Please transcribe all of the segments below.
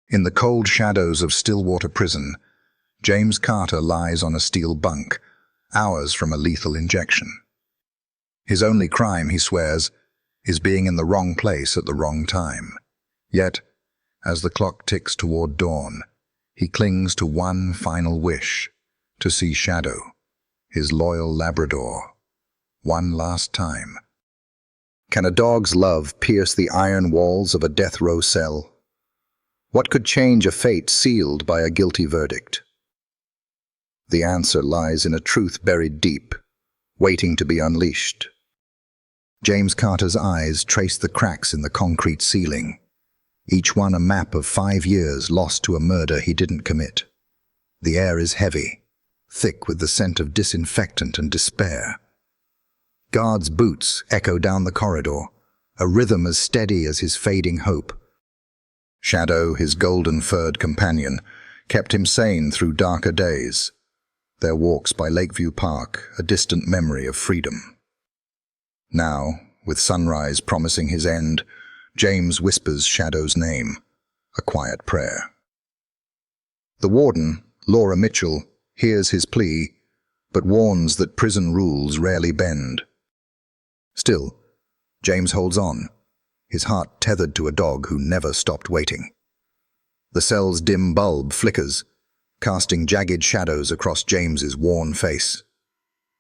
In the cold shadows of Stillwater Prison, James Carter lies on a steel bunk, hours from a lethal injection. His only crime, he swears, is being in the wrong place at the wrong time. Yet, as the clock ticks toward dawn, he clings to one final wish, to see Shadow, his loyal Labrador, one last time. Can a dog's love pierce the iron walls of a death row cell? What could change a fate sealed by a guilty verdict? The answer lies in a truth buried deep, waiting to be unleashed. James Carter's eyes trace the cracks in the concrete ceiling, each one a map of 5 years lost to a murder he didn't commit. The air is heavy, thick with the scent of disinfectant and despair. Guards' boots echo down the corridor, a rhythm as steady as his fading hope. Shadow, his golden-furred companion, kept him sane through darker days. Their walks by Lakeview Park, a distant memory of freedom. Now, with sunrise promising his end, James whispers Shadow's name, a quiet prayer. The warden, Laura Mitchell, hears his plea, but warns that prison rules rarely bend. Still, James holds on, his heart tethered to a dog who never stopped waiting. The cell's dim bulb flickers, casting jagged shadows across James's worn face.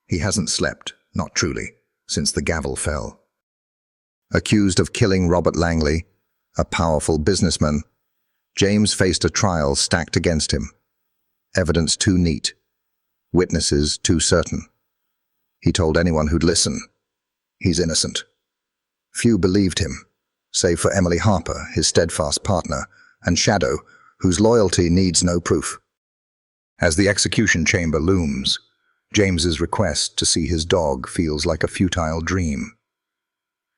He hasn't slept, not truly, since the gavel fell. Accused of killing Robert Langley, a powerful businessman, James faced a trial stacked against him. Evidence too neat, witnesses too certain. He told anyone who'd listen, he's innocent. Few believed him, save for Emily Harper, his steadfast partner, and Shadow, whose loyalty needs no proof. As the execution chamber looms, James's request to see his dog feels like a futile dream.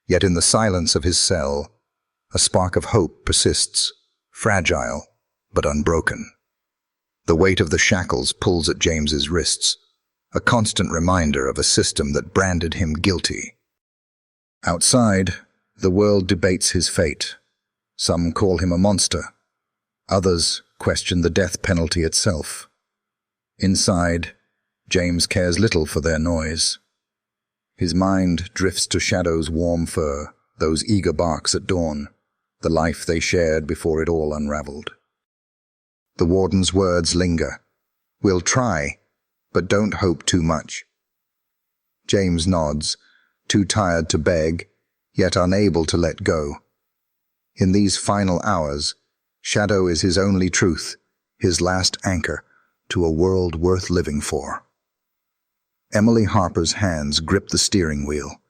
Yet in the silence of his cell, a spark of hope persists, fragile but unbroken. The weight of the shackles pulls at James's wrists, a constant reminder of a system that branded him guilty. Outside, the world debates his fate. Some call him a monster. Others question the death penalty itself. Inside, James cares little for their noise. His mind drifts to Shadow's warm fur, those eager barks at dawn, the life they shared before it all unraveled. The warden's words linger. We'll try, but don't hope too much. James nods, too tired to beg, yet unable to let go. In these final hours, Shadow is his only truth, his last anchor to a world worth living for. Emily Harper's hands grip the steering wheel,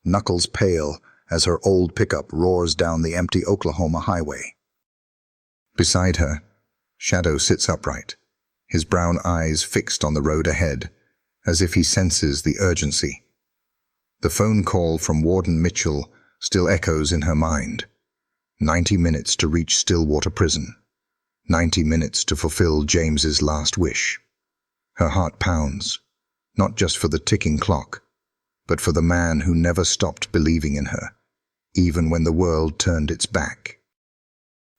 knuckles pale as her old pickup roars down the empty Oklahoma highway. Beside her, Shadow sits upright, his brown eyes fixed on the road ahead, as if he senses the urgency. The phone call from Warden Mitchell still echoes in her mind. 90 minutes to reach Stillwater Prison. 90 minutes to fulfill James's last wish. Her heart pounds, not just for the ticking clock, but for the man who never stopped believing in her, even when the world turned its back.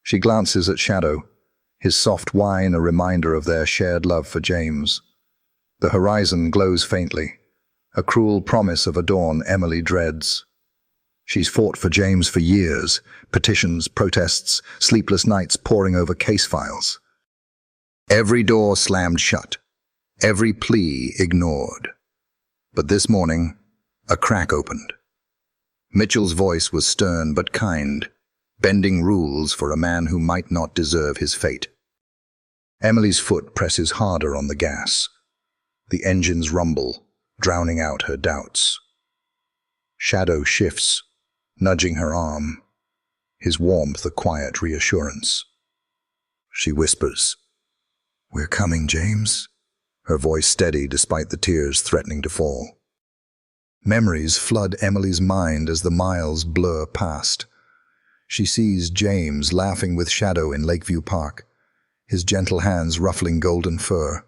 She glances at Shadow, his soft whine a reminder of their shared love for James. The horizon glows faintly, a cruel promise of a dawn Emily dreads. She's fought for James for years, petitions, protests, sleepless nights poring over case files. Every door slammed shut, every plea ignored. But this morning, a crack opened. Mitchell's voice was stern but kind, bending rules for a man who might not deserve his fate. Emily's foot presses harder on the gas. The engines rumble, drowning out her doubts. Shadow shifts, nudging her arm, his warmth a quiet reassurance. She whispers, "We're coming, James," her voice steady despite the tears threatening to fall. Memories flood Emily's mind as the miles blur past. She sees James laughing with Shadow in Lakeview Park, his gentle hands ruffling golden fur.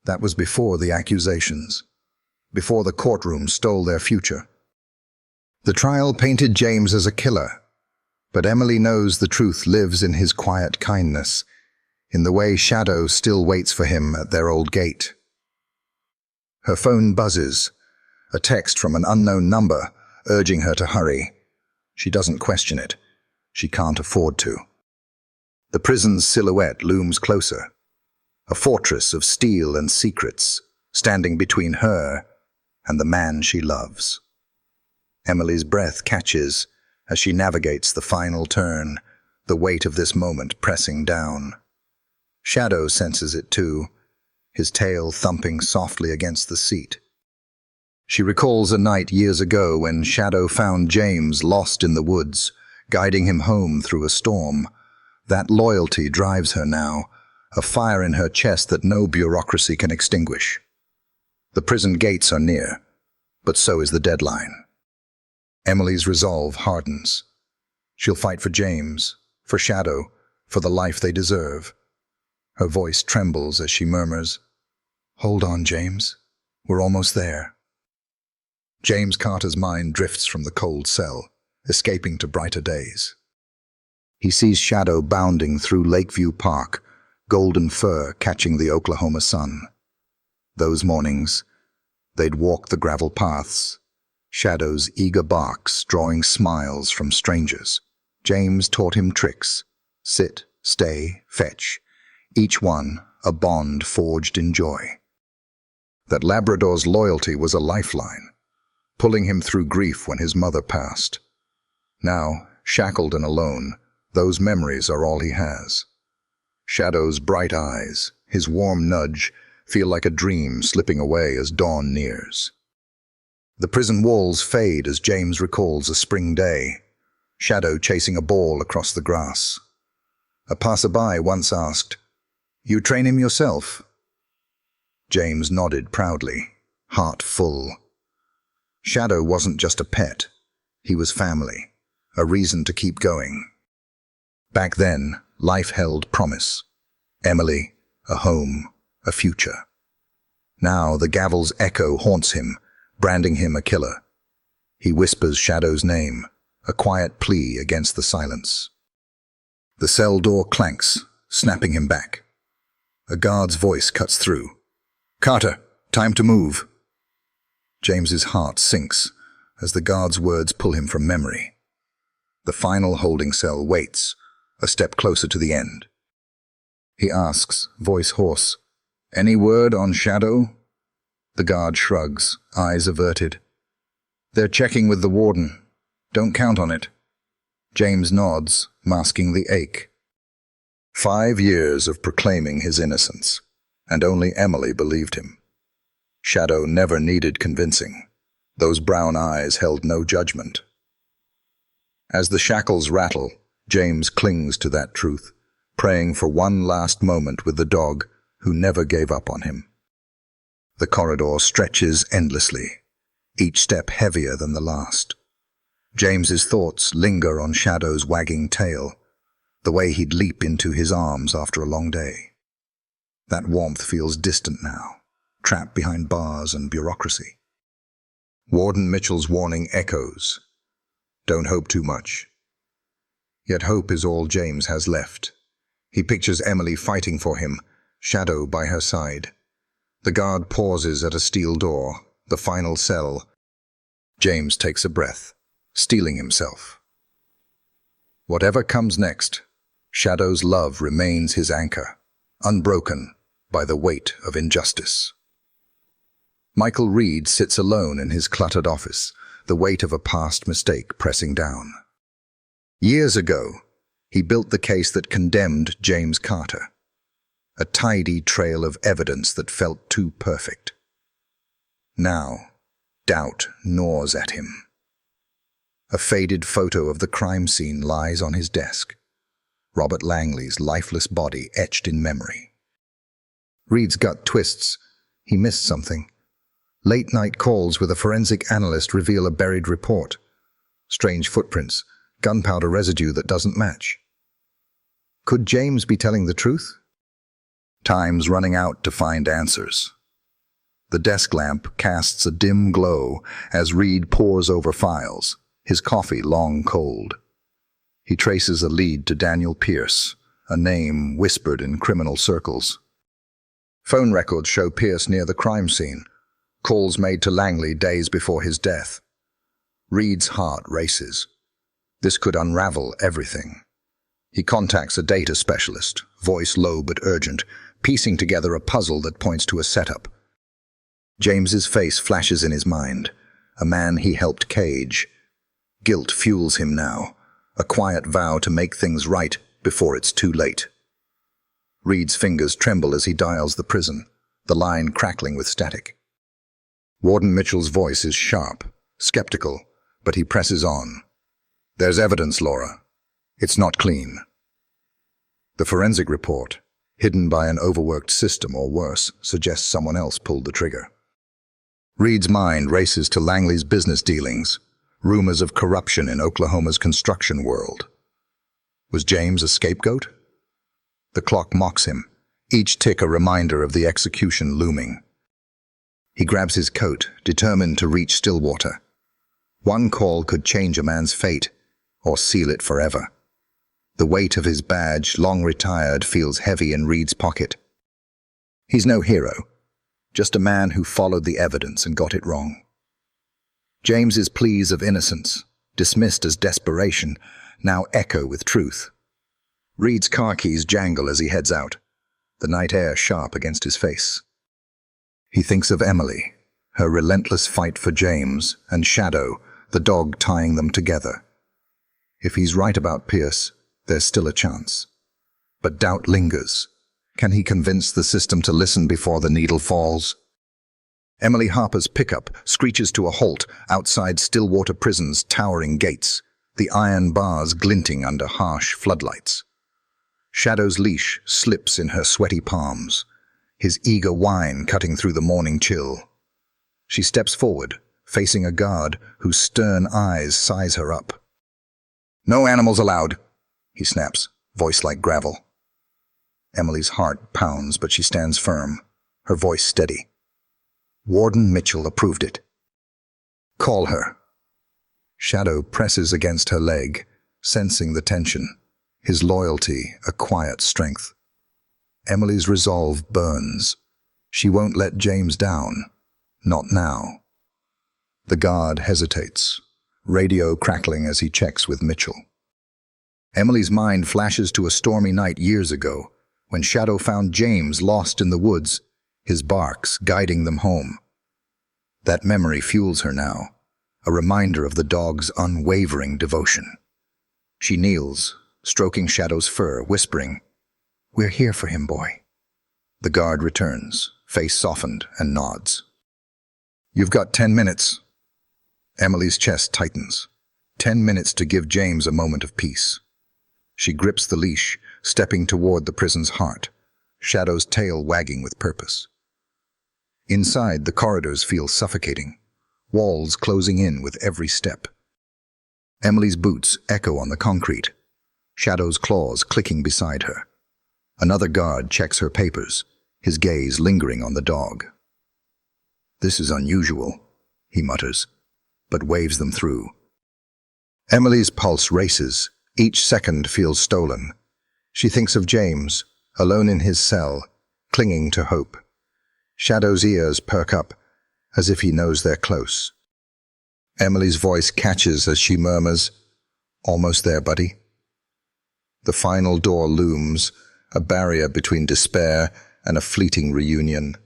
That was before the accusations, before the courtroom stole their future. The trial painted James as a killer, But Emily knows the truth lives in his quiet kindness, in the way Shadow still waits for him at their old gate. Her phone buzzes, a text from an unknown number urging her to hurry. She doesn't question it. She can't afford to. The prison's silhouette looms closer, a fortress of steel and secrets standing between her and the man she loves. Emily's breath catches as she navigates the final turn, the weight of this moment pressing down. Shadow senses it too, his tail thumping softly against the seat. She recalls a night years ago when Shadow found James lost in the woods, guiding him home through a storm. That loyalty drives her now, a fire in her chest that no bureaucracy can extinguish. The prison gates are near, but so is the deadline. Emily's resolve hardens. She'll fight for James, for Shadow, for the life they deserve. Her voice trembles as she murmurs, "Hold on, James. We're almost there." James Carter's mind drifts from the cold cell, escaping to brighter days. He sees Shadow bounding through Lakeview Park, golden fur catching the Oklahoma sun. Those mornings, they'd walk the gravel paths, Shadow's eager barks drawing smiles from strangers. James taught him tricks: sit, stay, fetch, each one a bond forged in joy. That Labrador's loyalty was a lifeline, pulling him through grief when his mother passed. Now, shackled and alone, those memories are all he has. Shadow's bright eyes, his warm nudge, feel like a dream slipping away as dawn nears. The prison walls fade as James recalls a spring day, Shadow chasing a ball across the grass. A passerby once asked, "You train him yourself?" James nodded proudly, heart full. Shadow wasn't just a pet, he was family, a reason to keep going. Back then, life held promise. Emily, a home, a future. Now the gavel's echo haunts him, branding him a killer. He whispers Shadow's name, a quiet plea against the silence. The cell door clanks, snapping him back. A guard's voice cuts through. "Carter, time to move." James's heart sinks as the guard's words pull him from memory. The final holding cell waits, a step closer to the end. He asks, voice hoarse, "Any word on Shadow?" The guard shrugs, eyes averted. "They're checking with the warden. Don't count on it." James nods, masking the ache. 5 years of proclaiming his innocence, and only Emily believed him. Shadow never needed convincing. Those brown eyes held no judgment. As the shackles rattle, James clings to that truth, praying for one last moment with the dog who never gave up on him. The corridor stretches endlessly, each step heavier than the last. James's thoughts linger on Shadow's wagging tail, the way he'd leap into his arms after a long day. That warmth feels distant now, trapped behind bars and bureaucracy. Warden Mitchell's warning echoes. Don't hope too much. Yet hope is all James has left. He pictures Emily fighting for him, Shadow by her side. The guard pauses at a steel door, the final cell. James takes a breath, steeling himself. Whatever comes next, Shadow's love remains his anchor, unbroken by the weight of injustice. Michael Reed sits alone in his cluttered office, the weight of a past mistake pressing down. Years ago, he built the case that condemned James Carter, a tidy trail of evidence that felt too perfect. Now, doubt gnaws at him. A faded photo of the crime scene lies on his desk, Robert Langley's lifeless body etched in memory. Reed's gut twists. He missed something. Late-night calls with a forensic analyst reveal a buried report. Strange footprints, gunpowder residue that doesn't match. Could James be telling the truth? Time's running out to find answers. The desk lamp casts a dim glow as Reed pores over files, his coffee long cold. He traces a lead to Daniel Pierce, a name whispered in criminal circles. Phone records show Pierce near the crime scene, calls made to Langley days before his death. Reed's heart races. This could unravel everything. He contacts a data specialist, voice low but urgent, piecing together a puzzle that points to a setup. James's face flashes in his mind, a man he helped cage. Guilt fuels him now, a quiet vow to make things right before it's too late. Reed's fingers tremble as he dials the prison, the line crackling with static. Warden Mitchell's voice is sharp, skeptical, but he presses on. There's evidence, Laura. It's not clean. The forensic report, hidden by an overworked system or worse, suggests someone else pulled the trigger. Reed's mind races to Langley's business dealings, rumors of corruption in Oklahoma's construction world. Was James a scapegoat? The clock mocks him, each tick a reminder of the execution looming. He grabs his coat, determined to reach Stillwater. One call could change a man's fate, or seal it forever. The weight of his badge, long retired, feels heavy in Reed's pocket. He's no hero, just a man who followed the evidence and got it wrong. James's pleas of innocence, dismissed as desperation, now echo with truth. Reed's car keys jangle as he heads out, the night air sharp against his face. He thinks of Emily, her relentless fight for James, and Shadow, the dog tying them together. If he's right about Pierce, there's still a chance. But doubt lingers. Can he convince the system to listen before the needle falls? Emily Harper's pickup screeches to a halt outside Stillwater Prison's towering gates, the iron bars glinting under harsh floodlights. Shadow's leash slips in her sweaty palms, his eager whine cutting through the morning chill. She steps forward, facing a guard whose stern eyes size her up. "No animals allowed," he snaps, voice like gravel. Emily's heart pounds, but she stands firm, her voice steady. Warden Mitchell approved it. "Call her." Shadow presses against her leg, sensing the tension, his loyalty a quiet strength. Emily's resolve burns. She won't let James down. Not now. The guard hesitates, radio crackling as he checks with Mitchell. Emily's mind flashes to a stormy night years ago, when Shadow found James lost in the woods, his barks guiding them home. That memory fuels her now, a reminder of the dog's unwavering devotion. She kneels, stroking Shadow's fur, whispering, "We're here for him, boy." The guard returns, face softened, and nods. "You've got 10 minutes. Emily's chest tightens. 10 minutes to give James a moment of peace. She grips the leash, stepping toward the prison's heart, Shadow's tail wagging with purpose. Inside, the corridors feel suffocating, walls closing in with every step. Emily's boots echo on the concrete, Shadow's claws clicking beside her. Another guard checks her papers, his gaze lingering on the dog. "This is unusual," he mutters, but waves them through. Emily's pulse races. Each second feels stolen. She thinks of James, alone in his cell, clinging to hope. Shadow's ears perk up, as if he knows they're close. Emily's voice catches as she murmurs, "Almost there, buddy." The final door looms, a barrier between despair and a fleeting reunion.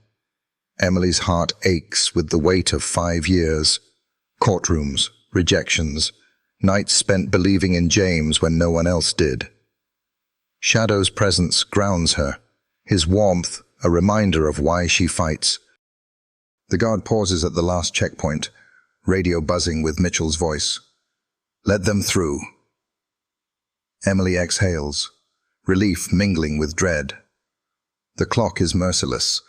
Emily's heart aches with the weight of 5 years. Courtrooms, rejections, nights spent believing in James when no one else did. Shadow's presence grounds her, his warmth a reminder of why she fights. The guard pauses at the last checkpoint, radio buzzing with Mitchell's voice. "Let them through." Emily exhales, relief mingling with dread. The clock is merciless,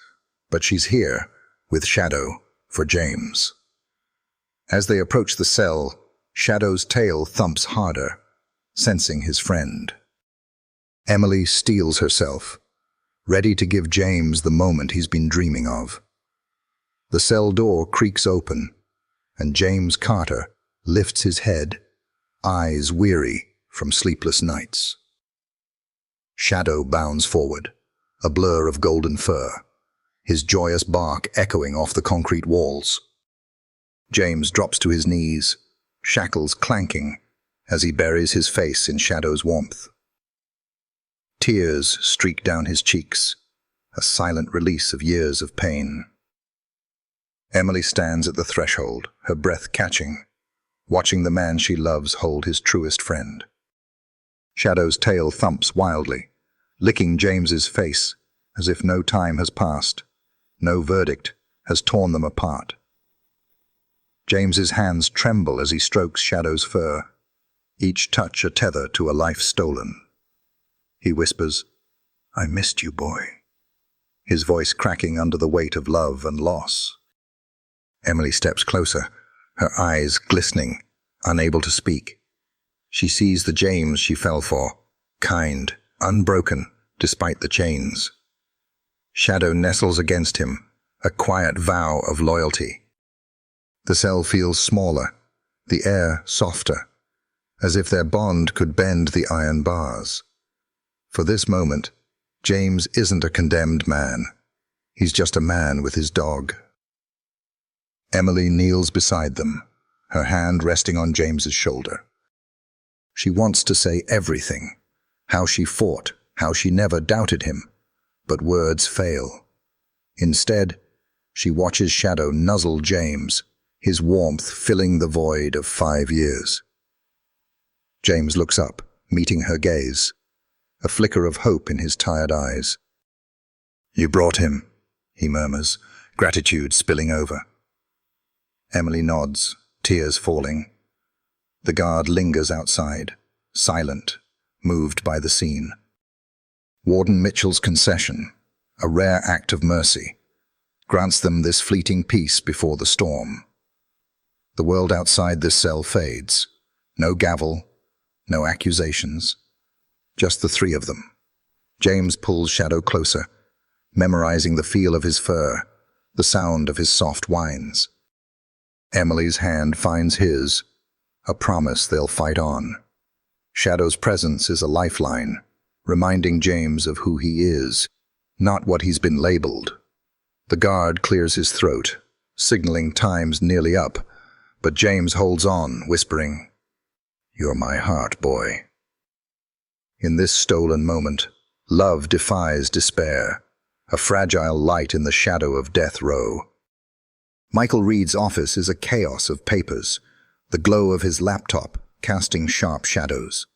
but she's here, with Shadow, for James. As they approach the cell, Shadow's tail thumps harder, sensing his friend. Emily steels herself, ready to give James the moment he's been dreaming of. The cell door creaks open, and James Carter lifts his head, eyes weary, from sleepless nights. Shadow bounds forward, a blur of golden fur, his joyous bark echoing off the concrete walls. James drops to his knees, shackles clanking, as he buries his face in Shadow's warmth. Tears streak down his cheeks, a silent release of years of pain. Emily stands at the threshold, her breath catching, watching the man she loves hold his truest friend. Shadow's tail thumps wildly, licking James's face as if no time has passed, no verdict has torn them apart. James's hands tremble as he strokes Shadow's fur, each touch a tether to a life stolen. He whispers, "I missed you, boy," his voice cracking under the weight of love and loss. Emily steps closer, her eyes glistening, unable to speak. She sees the James she fell for, kind, unbroken, despite the chains. Shadow nestles against him, a quiet vow of loyalty. The cell feels smaller, the air softer, as if their bond could bend the iron bars. For this moment, James isn't a condemned man. He's just a man with his dog. Emily kneels beside them, her hand resting on James's shoulder. She wants to say everything, how she fought, how she never doubted him, but words fail. Instead, she watches Shadow nuzzle James, his warmth filling the void of 5 years. James looks up, meeting her gaze, a flicker of hope in his tired eyes. "You brought him," he murmurs, gratitude spilling over. Emily nods, tears falling. The guard lingers outside, silent, moved by the scene. Warden Mitchell's concession, a rare act of mercy, grants them this fleeting peace before the storm. The world outside this cell fades. No gavel, no accusations, just the three of them. James pulls Shadow closer, memorizing the feel of his fur, the sound of his soft whines. Emily's hand finds his, a promise they'll fight on. Shadow's presence is a lifeline, reminding James of who he is, not what he's been labeled. The guard clears his throat, signaling time's nearly up, but James holds on, whispering, "You're my heart, boy." In this stolen moment, love defies despair, a fragile light in the shadow of death row. Michael Reed's office is a chaos of papers, the glow of his laptop casting sharp shadows.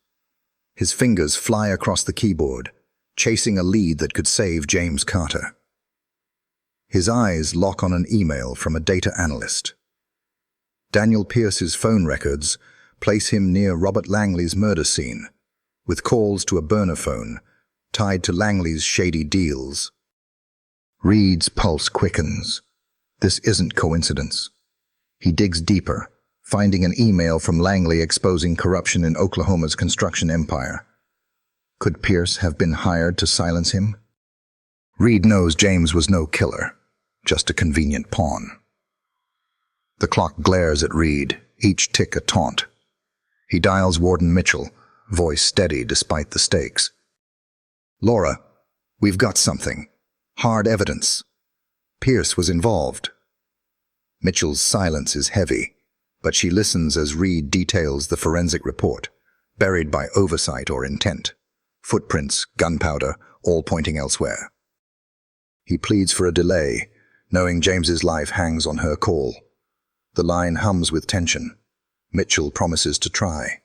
His fingers fly across the keyboard, chasing a lead that could save James Carter. His eyes lock on an email from a data analyst. Daniel Pierce's phone records place him near Robert Langley's murder scene, with calls to a burner phone tied to Langley's shady deals. Reed's pulse quickens. This isn't coincidence. He digs deeper, finding an email from Langley exposing corruption in Oklahoma's construction empire. Could Pierce have been hired to silence him? Reed knows James was no killer, just a convenient pawn. The clock glares at Reed, each tick a taunt. He dials Warden Mitchell, voice steady despite the stakes. "Laura, we've got something. Hard evidence. Pierce was involved." Mitchell's silence is heavy, but she listens as Reed details the forensic report, buried by oversight or intent. Footprints, gunpowder, all pointing elsewhere. He pleads for a delay, knowing James's life hangs on her call. The line hums with tension. Mitchell promises to try.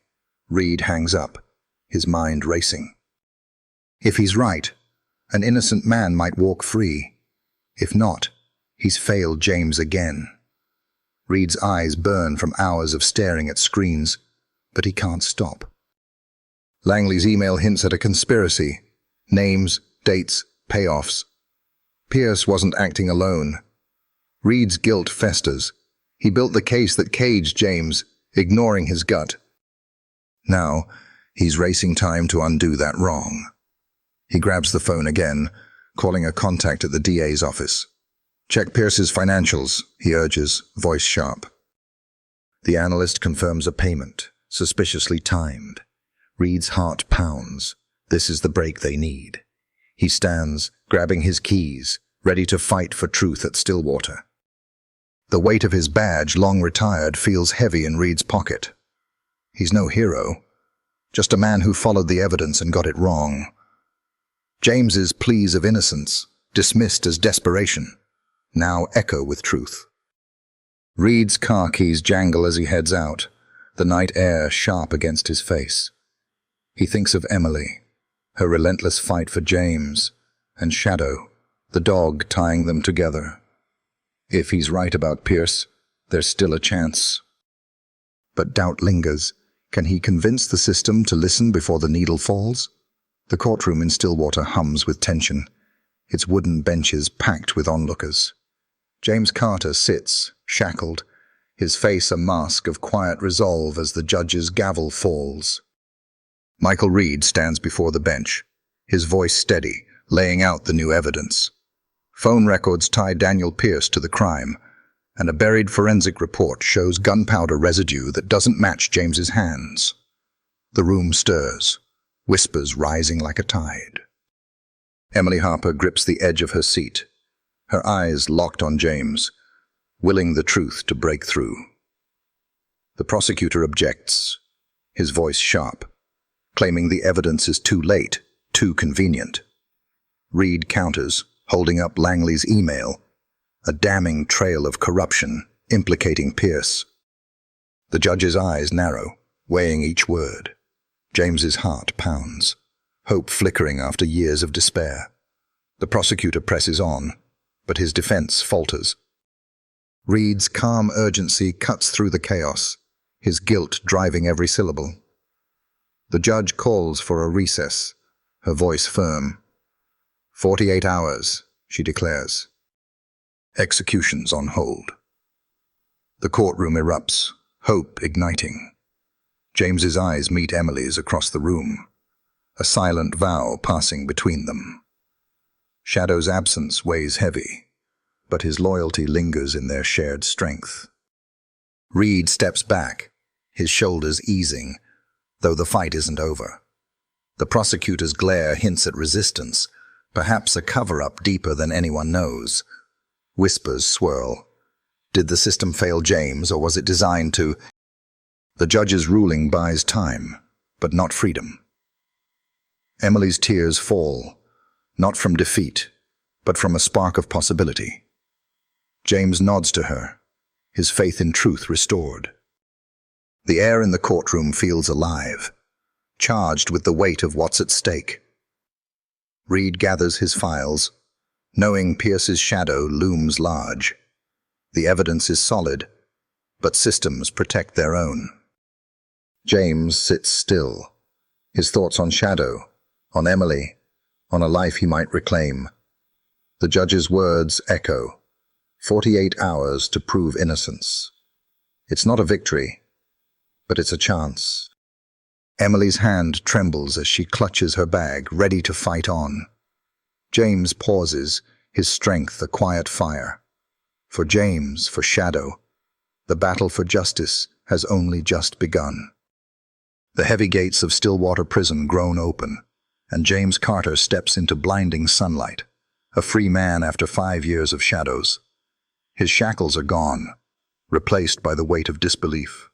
Reed hangs up, his mind racing. If he's right, an innocent man might walk free. If not, he's failed James again. Reed's eyes burn from hours of staring at screens, but he can't stop. Langley's email hints at a conspiracy. Names, dates, payoffs. Pierce wasn't acting alone. Reed's guilt festers. He built the case that caged James, ignoring his gut. Now, he's racing time to undo that wrong. He grabs the phone again, calling a contact at the DA's office. "Check Pierce's financials," he urges, voice sharp. The analyst confirms a payment, suspiciously timed. Reed's heart pounds. This is the break they need. He stands, grabbing his keys, ready to fight for truth at Stillwater. The weight of his badge, long retired, feels heavy in Reed's pocket. He's no hero, just a man who followed the evidence and got it wrong. James's pleas of innocence, dismissed as desperation, now echo with truth. Reed's car keys jangle as he heads out, the night air sharp against his face. He thinks of Emily, her relentless fight for James, and Shadow, the dog tying them together. If he's right about Pierce, there's still a chance. But doubt lingers. Can he convince the system to listen before the needle falls? The courtroom in Stillwater hums with tension, its wooden benches packed with onlookers. James Carter sits, shackled, his face a mask of quiet resolve as the judge's gavel falls. Michael Reed stands before the bench, his voice steady, laying out the new evidence. Phone records tie Daniel Pierce to the crime, and a buried forensic report shows gunpowder residue that doesn't match James's hands. The room stirs, whispers rising like a tide. Emily Harper grips the edge of her seat, her eyes locked on James, willing the truth to break through. The prosecutor objects, his voice sharp, claiming the evidence is too late, too convenient. Reed counters, holding up Langley's email, a damning trail of corruption implicating Pierce. The judge's eyes narrow, weighing each word. James's heart pounds, hope flickering after years of despair. The prosecutor presses on, but his defense falters. Reed's calm urgency cuts through the chaos, his guilt driving every syllable. The judge calls for a recess, her voice firm. 48 hours, she declares. Executions on hold. The courtroom erupts, hope igniting. James's eyes meet Emily's across the room, a silent vow passing between them. Shadow's absence weighs heavy, but his loyalty lingers in their shared strength. Reed steps back, his shoulders easing, though the fight isn't over. The prosecutor's glare hints at resistance, perhaps a cover-up deeper than anyone knows. Whispers swirl. Did the system fail James, or was it designed to? The judge's ruling buys time, but not freedom. Emily's tears fall, not from defeat, but from a spark of possibility. James nods to her, his faith in truth restored. The air in the courtroom feels alive, charged with the weight of what's at stake. Reed gathers his files, knowing Pierce's shadow looms large. The evidence is solid, but systems protect their own. James sits still, his thoughts on Shadow, on Emily, on a life he might reclaim. The judge's words echo, 48 hours to prove innocence. It's not a victory, but it's a chance. Emily's hand trembles as she clutches her bag, ready to fight on. James pauses, his strength a quiet fire. For James, for Shadow, the battle for justice has only just begun. The heavy gates of Stillwater Prison groan open, and James Carter steps into blinding sunlight, a free man after 5 years of shadows. His shackles are gone, replaced by the weight of disbelief.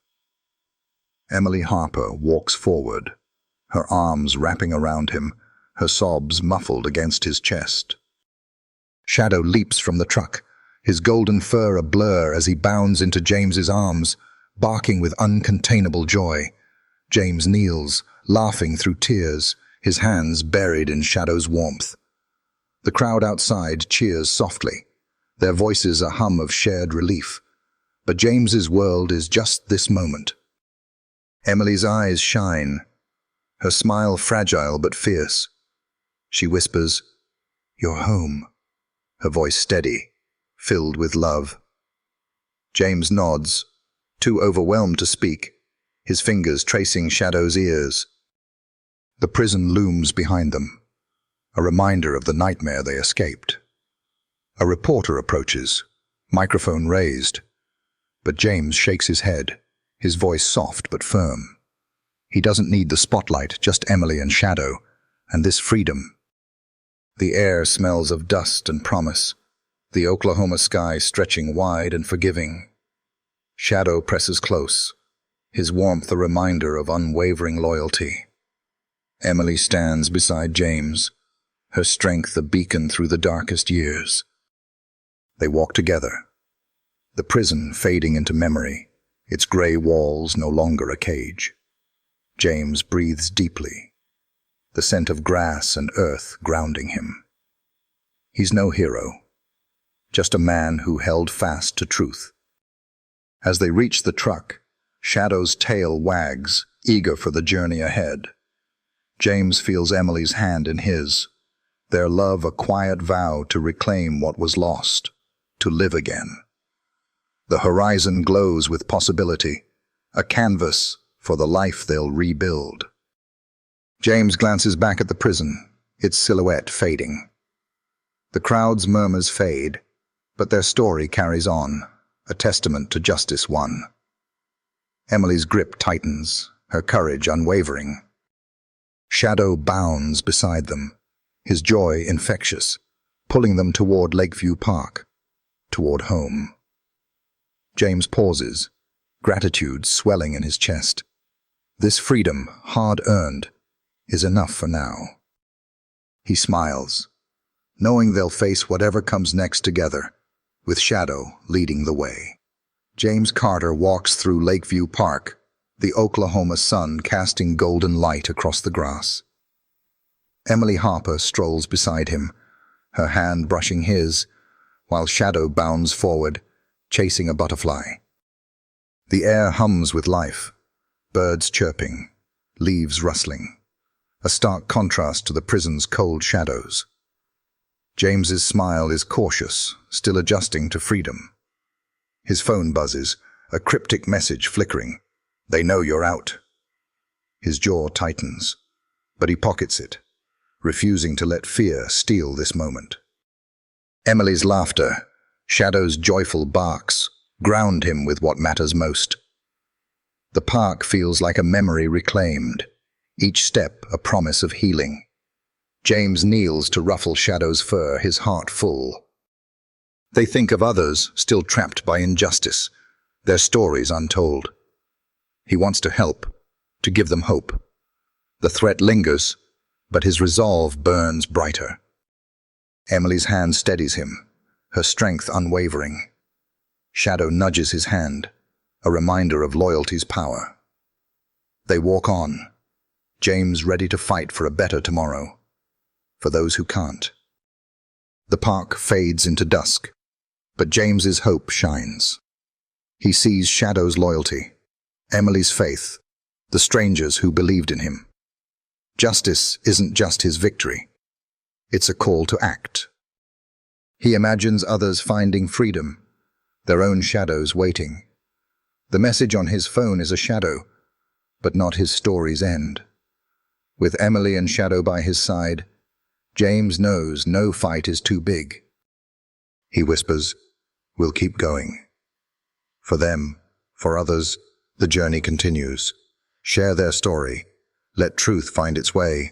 Emily Harper walks forward, her arms wrapping around him, her sobs muffled against his chest. Shadow leaps from the truck, his golden fur a blur as he bounds into James's arms, barking with uncontainable joy. James kneels, laughing through tears, his hands buried in Shadow's warmth. The crowd outside cheers softly, their voices a hum of shared relief. But James's world is just this moment. Emily's eyes shine, her smile fragile but fierce. She whispers, "You're home," her voice steady, filled with love. James nods, too overwhelmed to speak, his fingers tracing Shadow's ears. The prison looms behind them, a reminder of the nightmare they escaped. A reporter approaches, microphone raised, but James shakes his head, his voice soft but firm. He doesn't need the spotlight, just Emily and Shadow, and this freedom. The air smells of dust and promise, the Oklahoma sky stretching wide and forgiving. Shadow presses close, his warmth a reminder of unwavering loyalty. Emily stands beside James, her strength a beacon through the darkest years. They walk together, the prison fading into memory, its gray walls no longer a cage. James breathes deeply, the scent of grass and earth grounding him. He's no hero, just a man who held fast to truth. As they reach the truck, Shadow's tail wags, eager for the journey ahead. James feels Emily's hand in his, their love a quiet vow to reclaim what was lost, to live again. The horizon glows with possibility, a canvas for the life they'll rebuild. James glances back at the prison, its silhouette fading. The crowd's murmurs fade, but their story carries on, a testament to justice won. Emily's grip tightens, her courage unwavering. Shadow bounds beside them, his joy infectious, pulling them toward Lakeview Park, toward home. James pauses, gratitude swelling in his chest. This freedom, hard-earned, is enough for now. He smiles, knowing they'll face whatever comes next together, with Shadow leading the way. James Carter walks through Lakeview Park, the Oklahoma sun casting golden light across the grass. Emily Harper strolls beside him, her hand brushing his, while Shadow bounds forward, chasing a butterfly. The air hums with life, birds chirping, leaves rustling, a stark contrast to the prison's cold shadows. James's smile is cautious, still adjusting to freedom. His phone buzzes, a cryptic message flickering. They know you're out. His jaw tightens, but he pockets it, refusing to let fear steal this moment. Emily's laughter, Shadow's joyful barks, ground him with what matters most. The park feels like a memory reclaimed, each step a promise of healing. James kneels to ruffle Shadow's fur, his heart full. They think of others still trapped by injustice, their stories untold. He wants to help, to give them hope. The threat lingers, but his resolve burns brighter. Emily's hand steadies him, her strength unwavering. Shadow nudges his hand, a reminder of loyalty's power. They walk on, James ready to fight for a better tomorrow, for those who can't. The park fades into dusk, but James's hope shines. He sees Shadow's loyalty, Emily's faith, the strangers who believed in him. Justice isn't just his victory. It's a call to act. He imagines others finding freedom, their own shadows waiting. The message on his phone is a shadow, but not his story's end. With Emily and Shadow by his side, James knows no fight is too big. He whispers, "We'll keep going." For them, for others, the journey continues. Share their story. Let truth find its way.